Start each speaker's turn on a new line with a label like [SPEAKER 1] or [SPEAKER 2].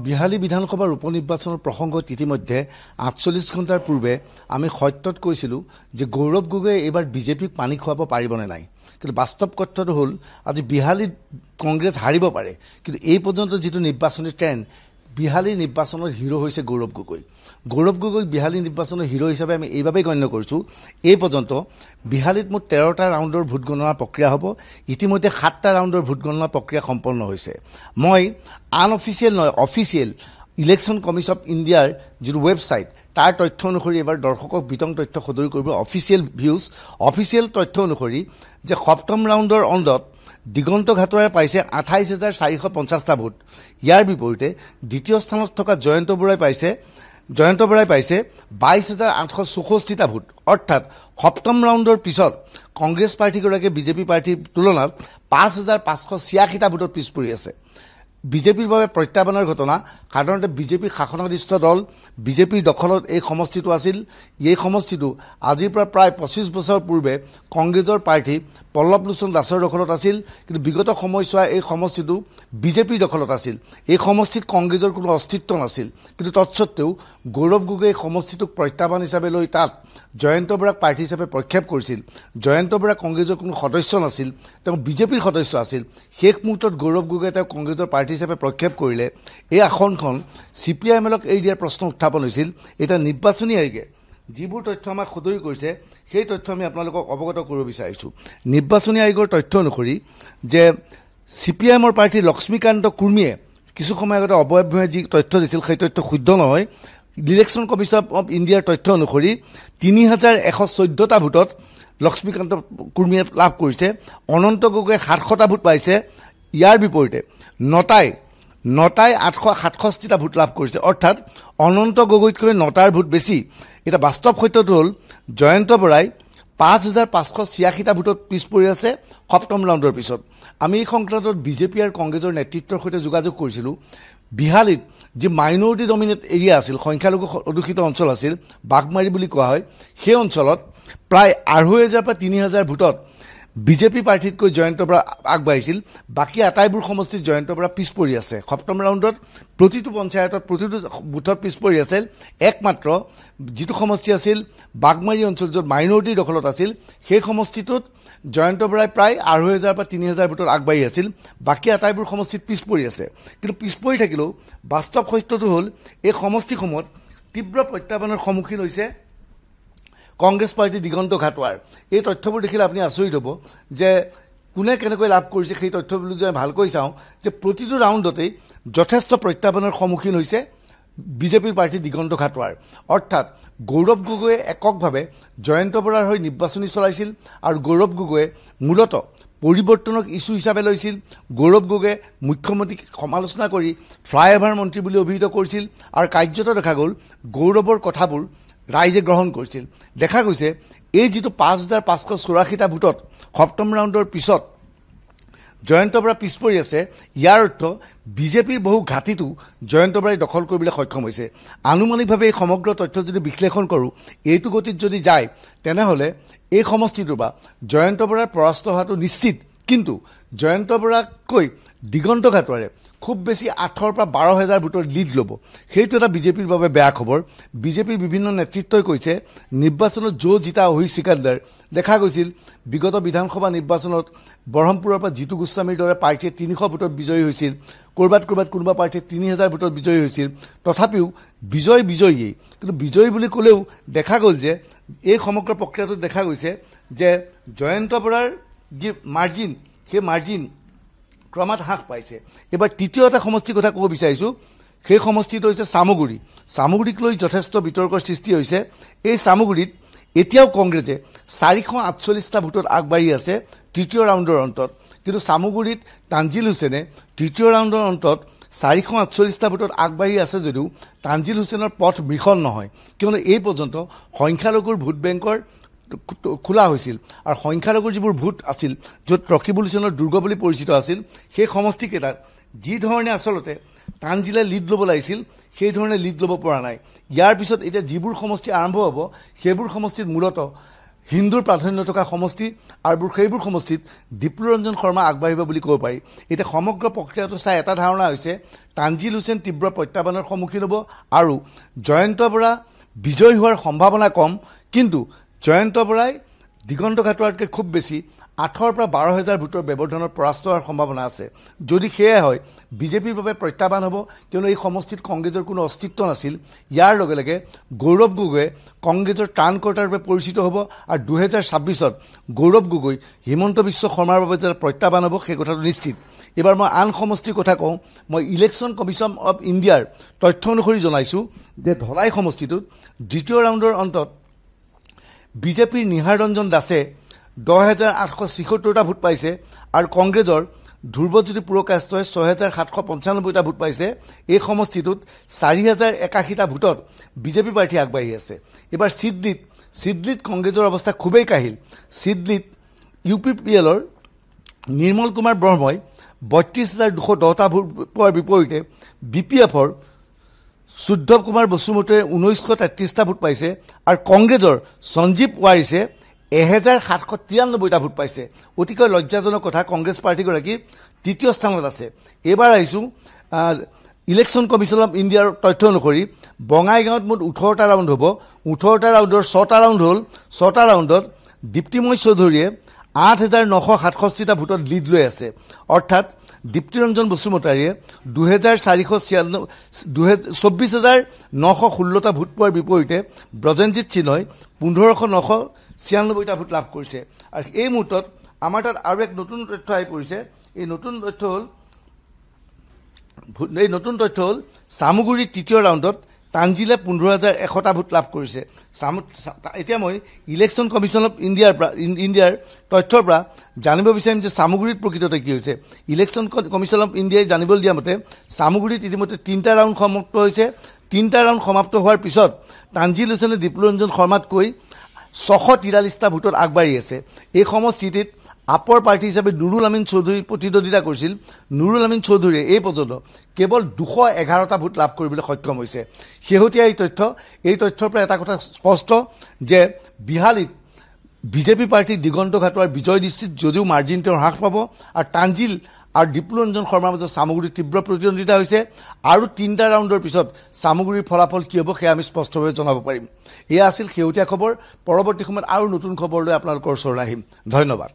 [SPEAKER 1] বিহালী বিধানসভাৰ উপনিৰ্বাচনৰ প্ৰসংগত ইতিমধ্যে ৪৮ ঘণ্টাৰ পূৰ্বে আমি সত্যত কৈছিলোঁ যে গৌৰৱ গগৈয়ে এইবাৰ বিজেপিক পানী খুৱাব পাৰিবনে নাই। কিন্তু বাস্তৱ কথাটো হ'ল আজি বিহালীত কংগ্ৰেছ হাৰিব পাৰে, কিন্তু এই পৰ্যন্ত যিটো নিৰ্বাচনী ট্ৰেণ্ড, বিহালী নিৰ্বাচনৰ হিৰো হৈছে গৌৰৱ গগৈ। গৌৰৱ গগৈক বিহালী নিৰ্বাচনৰ হিৰো হিচাপে আমি এইবাবেই গণ্য কৰিছোঁ, এই পৰ্যন্ত বিহালীত মুঠ ১৩টা ৰাউণ্ডৰ ভোট গণনাৰ প্ৰক্ৰিয়া হ'ব। ইতিমধ্যে 7টা ৰাউণ্ডৰ ভোট গণনাৰ প্ৰক্ৰিয়া সম্পন্ন হৈছে। মই আনঅফিচিয়েল নহয়, অফিচিয়েল ইলেকশ্যন কমিশ্যন অফ ইণ্ডিয়াৰ যিটো ৱেবছাইট, তাৰ তথ্য অনুসৰি এবাৰ দৰ্শকক বিতং তথ্য সদৰি কৰিব। অফিচিয়েল তথ্য অনুসৰি যে 7ম ৰাউণ্ডৰ অন্তত দিগন্ত ঘাটোৱাৰে পাইছে ২৮,৪৫০টা ভোট। ইয়াৰ বিপৰীতে দ্বিতীয় স্থানত থকা জয়ন্ত বৰাই পাইছে ২২,৮৬৪টা ভোট। অৰ্থাৎ 7ম ৰাউণ্ডৰ পিছত কংগ্ৰেছ পাৰ্টীগৰাকীয়ে বিজেপি পাৰ্টীৰ তুলনাত ৫,৫৮৬টা ভোটত পিছ পৰি আছে। বিজেপিৰ বাবে প্ৰত্যাহ্বানৰ ঘটনা। সাধাৰণতে বিজেপিৰ শাসনাধিষ্ঠ দল, বিজেপিৰ দখলত এই সমষ্টিটো আছিল। এই সমষ্টিটো আজিৰ পৰা প্ৰায় ২৫ বছৰ পূৰ্বে কংগ্ৰেছৰ প্ৰাৰ্থী পল্লৱ লোচন দাসৰ দখলত আছিল, কিন্তু বিগত সময়ছোৱা এই সমষ্টিটো বিজেপিৰ দখলত আছিল। এই সমষ্টিত কংগ্ৰেছৰ কোনো অস্তিত্ব নাছিল, কিন্তু তৎসত্বেও গৌৰৱ গগৈয়ে এই সমষ্টিটোক প্ৰত্যাহ্বান হিচাপে লৈ তাত জয়ন্ত বৰাক প্ৰাৰ্থী হিচাপে প্ৰক্ষেপ কৰিছিল। জয়ন্ত বৰা কংগ্ৰেছৰ কোনো সদস্য নাছিল, তেওঁ বিজেপিৰ সদস্য আছিল। শেষ মুহূৰ্তত গৌৰৱ গগৈয়ে তেওঁ কংগ্ৰেছৰ প্ৰাৰ্থী হিচাপে প্ৰক্ষেপ কৰিলে। এই আসনখন CPIMLক এৰি দিয়াৰ প্ৰশ্ন উত্থাপন হৈছিল। এতিয়া নিৰ্বাচনী আয়োগে যিবোৰ তথ্য আমাক সদৰি কৰিছে, সেই তথ্য আমি আপোনালোকক অৱগত কৰিব বিচাৰিছোঁ। নিৰ্বাচনী আয়োগৰ তথ্য অনুসৰি যে CPIMৰ প্ৰাৰ্থী লক্ষ্মীকান্ত কুৰ্মীয়ে কিছু সময় আগতে অৱয়ব ভূঞাই যি তথ্য দিছিল, সেই তথ্য শুদ্ধ নহয়। ইলেকশ্যন কমিশ্যন অফ ইণ্ডিয়াৰ তথ্য অনুসৰি ৩,১১৪টা ভোটত লক্ষ্মীকান্ত কুৰ্মীয়ে লাভ কৰিছে। অনন্ত গগৈয়ে ৭০০টা ভোট পাইছে। ইয়াৰ বিপৰীতে নটাই ৮৬৭টা ভোট লাভ কৰিছে। অৰ্থাৎ অনন্ত গগৈতকৈ নটাৰ ভোট বেছি। এতিয়া বাস্তৱ সত্যটো হ'ল জয়ন্ত বৰাই ৫,৫৮৬টা ভোটত পিছ পৰি আছে 7ম ৰাউণ্ডৰ পিছত। আমি এই সংক্ৰান্তত বিজেপি আৰু কংগ্ৰেছৰ নেতৃত্বৰ সৈতে যোগাযোগ কৰিছিলোঁ। বিহালীত যি মাইনৰিটি ডমিনেট এৰিয়া আছিল, সংখ্যালঘু অধ্যুষিত অঞ্চল আছিল, বাঘমাৰী বুলি কোৱা হয়, সেই অঞ্চলত প্ৰায় ২,৫০০ পৰা ৩,০০০ ভোটত বিজেপি প্ৰাৰ্থীতকৈ জয়ন্ত বৰা আগবাঢ়িছিল। বাকী আটাইবোৰ সমষ্টিত জয়ন্ত বৰা পিছ পৰি আছে। 7ম ৰাউণ্ডত প্ৰতিটো পঞ্চায়তত প্ৰতিটো বুথত পিছ পৰি আছিল। একমাত্ৰ যিটো সমষ্টি আছিল বাঘমাৰী অঞ্চল, য'ত মাইনৰিটিৰ দখলত আছিল, সেই সমষ্টিটোত জয়ন্ত বৰাই প্ৰায় ২,৫০০ পৰা ৩,০০০ ভোটত আগবাঢ়ি আছিল। বাকী আটাইবোৰ সমষ্টিত পিছ পৰি আছে। কিন্তু পিছ পৰি থাকিলেও বাস্তৱ সত্যটো হ'ল এই সমষ্টিসমূহত তীব্ৰ প্ৰত্যাহ্বানৰ সন্মুখীন হৈছে কংগ্ৰেছ পাৰ্টী দিগন্ত ঘাটোৱাৰ। এই তথ্যবোৰ দেখিলে আপুনি আচৰিত হ'ব যে কোনে কেনেকৈ লাভ কৰিছে। সেই তথ্যবোৰ যদি আমি ভালকৈ চাওঁ যে প্ৰতিটো ৰাউণ্ডতেই যথেষ্ট প্ৰত্যাহ্বানৰ সন্মুখীন হৈছে বিজেপিৰ প্ৰাৰ্থী দিগন্ত ঘাটোৱাৰ। অৰ্থাৎ গৌৰৱ গগৈয়ে এককভাৱে জয়ন্ত বৰাৰ হৈ নিৰ্বাচনী চলাইছিল আৰু গৌৰৱ গগৈয়ে মূলতঃ পৰিৱৰ্তনক ইছ্যু হিচাপে লৈছিল। গৌৰৱ গগৈয়ে মুখ্যমন্ত্ৰীক সমালোচনা কৰি ফ্লাইঅভাৰ মন্ত্ৰী বুলি অভিহিত কৰিছিল আৰু কাৰ্যত দেখা গ'ল গৌৰৱৰ কথাবোৰ ৰাইজে গ্ৰহণ কৰিছিল। দেখা গৈছে এই যিটো ৫,৫৮৪টা ভোটত 7ম ৰাউণ্ডৰ পিছত জয়ন্ত বৰা পিছ পৰি আছে, ইয়াৰ অৰ্থ বিজেপিৰ বহু ঘাটিটো জয়ন্ত বৰাই দখল কৰিবলৈ সক্ষম হৈছে। আনুমানিকভাৱে এই সমগ্ৰ তথ্য যদি বিশ্লেষণ কৰোঁ, এইটো গতিত যদি যায়, তেনেহ'লে এই সমষ্টিটোৰ পৰা জয়ন্ত বৰাৰ পৰাস্ত হোৱাটো নিশ্চিত। কিন্তু জয়ন্ত বৰাতকৈ দিগন্ত ঘাটোৱাৰে খুব বেছি ৮,০০০ পৰা ১২,০০০ ভোটৰ লিড ল'ব। সেইটো এটা বিজেপিৰ বাবে বেয়া খবৰ। বিজেপিৰ বিভিন্ন নেতৃত্বই কৈছে নিৰ্বাচনত জো জিতা অহি চিকান্দাৰ। দেখা গৈছিল বিগত বিধানসভা নিৰ্বাচনত বৰহমপুৰৰ পৰা জিতু গোস্বামীৰ দৰে প্ৰাৰ্থীয়ে ৩০০ ভোটত বিজয়ী হৈছিল। ক'ৰবাত কোনোবা প্ৰাৰ্থীয়ে ৩,০০০ ভোটত বিজয়ী হৈছিল। তথাপিও বিজয়ীয়ে। কিন্তু বিজয়ী বুলি ক'লেও দেখা গ'ল যে এই সমগ্ৰ প্ৰক্ৰিয়াটোত দেখা গৈছে যে জয়ন্ত বৰাৰ যি মাৰ্জিন, সেই মাৰ্জিন ক্ৰমাৎ হ্ৰাস পাইছে। এইবাৰ তৃতীয় এটা সমষ্টিৰ কথা ক'ব বিচাৰিছোঁ। সেই সমষ্টিটো হৈছে চামগুৰি। চামগুৰিক লৈ যথেষ্ট বিতৰ্কৰ সৃষ্টি হৈছে। এই চামগুৰিত এতিয়াও কংগ্ৰেছে ৪৪৮টা ভোটত আগবাঢ়ি আছে তৃতীয় ৰাউণ্ডৰ অন্তত। কিন্তু চামগুৰিত তানজিল হুছেইনে তৃতীয় ৰাউণ্ডৰ অন্তত ৪৪৮টা ভোটত আগবাঢ়ি আছে যদিও তানজিল হুছেইনৰ পথ মৃষল নহয়, কিয়নো এই পৰ্যন্ত সংখ্যালঘুৰ ভোট বেংকৰ খোলা হৈছিল আৰু সংখ্যালঘুৰ যিবোৰ ভোট আছিল, য'ত ৰকিবুল হুছেইনৰ দুৰ্গ বুলি পৰিচিত আছিল, সেই সমষ্টিকেইটাত যি ধৰণে আচলতে তানজিলে লিড ল'ব লাগিছিল, সেই ধৰণে লিড ল'ব পৰা নাই। ইয়াৰ পিছত এতিয়া যিবোৰ সমষ্টি আৰম্ভ হ'ব, সেইবোৰ সমষ্টিত মূলতঃ হিন্দুৰ প্ৰাধান্য থকা সমষ্টি আৰু সেইবোৰ সমষ্টিত দীপ্লুৰঞ্জন শৰ্মা আগবাঢ়িব বুলি ক'ব পাৰি। এতিয়া সমগ্ৰ প্ৰক্ৰিয়াটো চাই এটা ধাৰণা হৈছে তানজিল হুছেইন তীব্ৰ প্ৰত্যাহ্বানৰ সন্মুখীন হ'ব আৰু জয়ন্ত বৰা বিজয়ী হোৱাৰ সম্ভাৱনা কম, কিন্তু জয়ন্ত বৰাই দিগন্ত ঘাটোৱাৰতকৈ খুব বেছি 8,000 পৰা 12,000 ভোটৰ ব্যৱধানত পৰাস্ত হোৱাৰ সম্ভাৱনা আছে। যদি সেয়াই হয় বিজেপিৰ বাবে প্ৰত্যাহ্বান হ'ব, কিয়নো এই সমষ্টিত কংগ্ৰেছৰ কোনো অস্তিত্ব নাছিল। ইয়াৰ লগে লগে গৌৰৱ গগৈয়ে কংগ্ৰেছৰ ত্ৰাণকৰ্তাৰ ৰূপে পৰিচিত হ'ব আৰু 2026ত গৌৰৱ গগৈ হিমন্ত বিশ্ব শৰ্মাৰ বাবে যে প্ৰত্যাহ্বান হ'ব সেই কথাটো নিশ্চিত। এইবাৰ মই আন সমষ্টিৰ কথা কওঁ, মই ইলেকশ্যন কমিশ্যন অৱ ইণ্ডিয়াৰ তথ্য অনুসৰি জনাইছোঁ যে ধলাই সমষ্টিটোত দ্বিতীয় ৰাউণ্ডৰ অন্তত বিজেপিৰ নিহাৰ ৰঞ্জন দাসে 10,876টা ভোট পাইছে আৰু কংগ্ৰেছৰ ধ্ৰুৱজ্যোতি পুৰকাষ্টই 6,795টা ভোট পাইছে। এই সমষ্টিটোত 4,081টা ভোটত বিজেপি প্ৰাৰ্থী আগবাঢ়ি আছে। এইবাৰ চিডলিত কংগ্ৰেছৰ অৱস্থা খুবেই কাহিল। চিডলিত UPPLৰ নিৰ্মল কুমাৰ ব্ৰহ্মই 32,210টা ভোট পোৱাৰ বিপৰীতে BPFৰ শুদ্ধৱ কুমাৰ বসুমতাৰীয়ে 1933টা ভোট পাইছে আৰু কংগ্ৰেছৰ সঞ্জীৱ ৱাৰিছে 1,793টা ভোট পাইছে। অতিকৈ লজ্জাজনক কথা, কংগ্ৰেছ পাৰ্টীগৰাকী তৃতীয় স্থানত আছে। এইবাৰ আহিছোঁ ইলেকশ্যন কমিশ্যন অৱ ইণ্ডিয়াৰ তথ্য অনুসৰি বঙাইগাঁৱত মুঠ 18টা ৰাউণ্ড হ'ব। 18টা ৰাউণ্ডৰ 6টা ৰাউণ্ড হ'ল। 6টা ৰাউণ্ডত দীপ্তিময় চৌধুৰীয়ে 8,967টা ভোটত লিড লৈ আছে। অৰ্থাৎ দীপ্তিৰঞ্জন বসুমতাৰীয়ে 24,916টা ভোট পোৱাৰ বিপৰীতে ব্ৰজেনজিৎ সিনহাই 15,996টা ভোট লাভ কৰিছে। আৰু এই মুহূৰ্তত আমাৰ তাত আৰু এক নতুন তথ্য আহি পৰিছে। এই নতুন তথ্য হ'ল চামুগুৰিৰ তৃতীয় ৰাউণ্ডত তানজিলে 15,100টা ভোট লাভ কৰিছে। এতিয়া মই ইলেকশ্যন কমিশ্যন অৱ ইণ্ডিয়াৰ তথ্যৰ পৰা জানিব বিচাৰিম যে চামুগুৰিত প্ৰকৃততে কি হৈছে। ইলেকশ্যন কমিশ্যন অৱ ইণ্ডিয়াই জানিবলৈ দিয়া মতে চামুগুৰিত ইতিমধ্যে 3টা ৰাউণ্ড সমাপ্ত হৈছে। 3টা ৰাউণ্ড সমাপ্ত হোৱাৰ পিছত তানজিল হুছেইনে দীপ্লুৰঞ্জন শৰ্মাতকৈ 643টা ভোটত আগবাঢ়ি আছে। এই সমষ্টিটিত আপৰ পাৰ্টি হিচাপে নুৰুল আমিন চৌধুৰী প্ৰতিদ্বন্দ্বিতা কৰিছিল। নুৰুল আমিন চৌধুৰীয়ে এই পৰ্যন্ত কেৱল 211টা ভোট লাভ কৰিবলৈ সক্ষম হৈছে। শেহতীয়া এই তথ্যৰ পৰা এটা কথা স্পষ্ট যে বিহালীত বিজেপি প্ৰাৰ্থী দিগন্ত ঘাটোৱাৰ বিজয় নিশ্চিত, যদিও মাৰ্জিন তেওঁৰ হ্ৰাস পাব। আৰু তানজিল আৰু দীপ্লুৰঞ্জন শৰ্মাৰ মাজত চামুগুৰিত তীব্ৰ প্ৰতিদ্বন্দ্বিতা হৈছে আৰু 3টা ৰাউণ্ডৰ পিছত চামুগুৰিৰ ফলাফল কি হ'ব সেয়া আমি স্পষ্টভাৱে জনাব পাৰিম। এয়া আছিল শেহতীয়া খবৰ। পৰৱৰ্তী সময়ত আৰু নতুন খবৰ লৈ আপোনালোকৰ ওচৰলৈ আহিম। ধন্যবাদ।